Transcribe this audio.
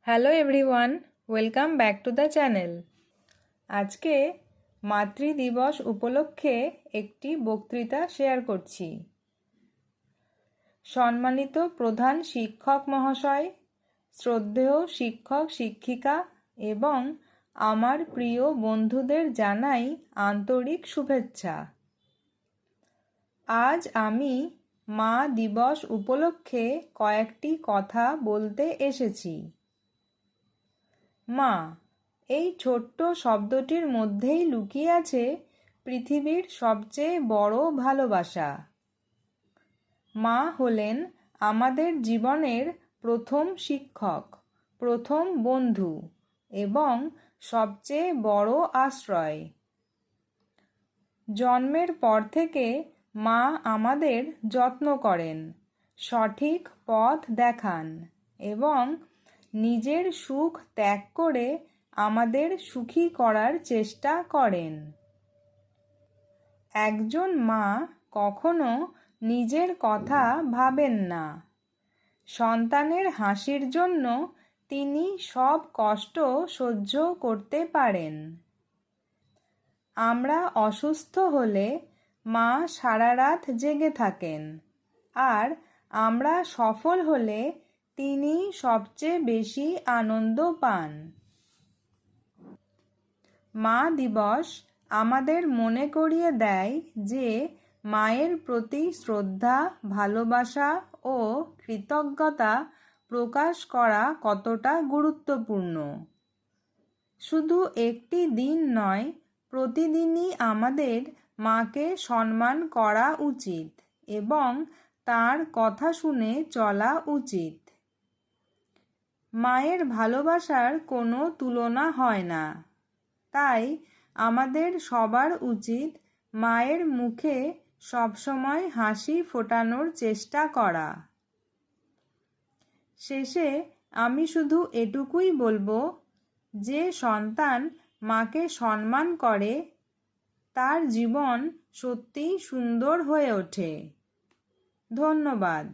Hello everyone, welcome back to the channel. আজকে মাতৃদিবস উপলক্ষে একটি বক্তৃতা শেয়ার করছি। সম্মানিত প্রধান শিক্ষক মহাশয়, শ্রদ্ধেয় শিক্ষক শিক্ষিকা এবং আমার প্রিয় বন্ধুদের জানাই আন্তরিক শুভেচ্ছা। আজ আমি মা দিবস উপলক্ষে কয়েকটি কথা বলতে এসেছি। মা, এই ছোট্ট শব্দটির মধ্যেই লুকিয়ে আছে পৃথিবীর সবচেয়ে বড় ভালোবাসা। মা হলেন আমাদের জীবনের প্রথম শিক্ষক, প্রথম বন্ধু এবং সবচেয়ে বড় আশ্রয়। জন্মের পর থেকে মা আমাদের যত্ন করেন, সঠিক পথ দেখান এবং নিজের সুখ ত্যাগ করে আমাদের সুখী করার চেষ্টা করেন। একজন মা কখনো নিজের কথা ভাবেন না। সন্তানের হাসির জন্য তিনি সব কষ্ট সহ্য করতে পারেন। আমরা অসুস্থ হলে মা সারা রাত জেগে থাকেন, আর আমরা সফল হলে তিনি সবচেয়ে বেশি আনন্দ পান। মা দিবস আমাদের মনে করিয়ে দেয় যে মায়ের প্রতি শ্রদ্ধা, ভালোবাসা ও কৃতজ্ঞতা প্রকাশ করা কতটা গুরুত্বপূর্ণ। শুধু একটি দিন নয়, প্রতিদিনই আমাদের মাকে সম্মান করা উচিত এবং তার কথা শুনে চলা উচিত। মায়ের ভালোবাসার কোনো তুলনা হয় না, তাই আমাদের সবার উচিত মায়ের মুখে সবসময় হাসি ফোটানোর চেষ্টা করা। শেষে আমি শুধু এটুকুই বলবো, যে সন্তান মাকে সম্মান করে তার জীবন সত্যিই সুন্দর হয়ে ওঠে। ধন্যবাদ।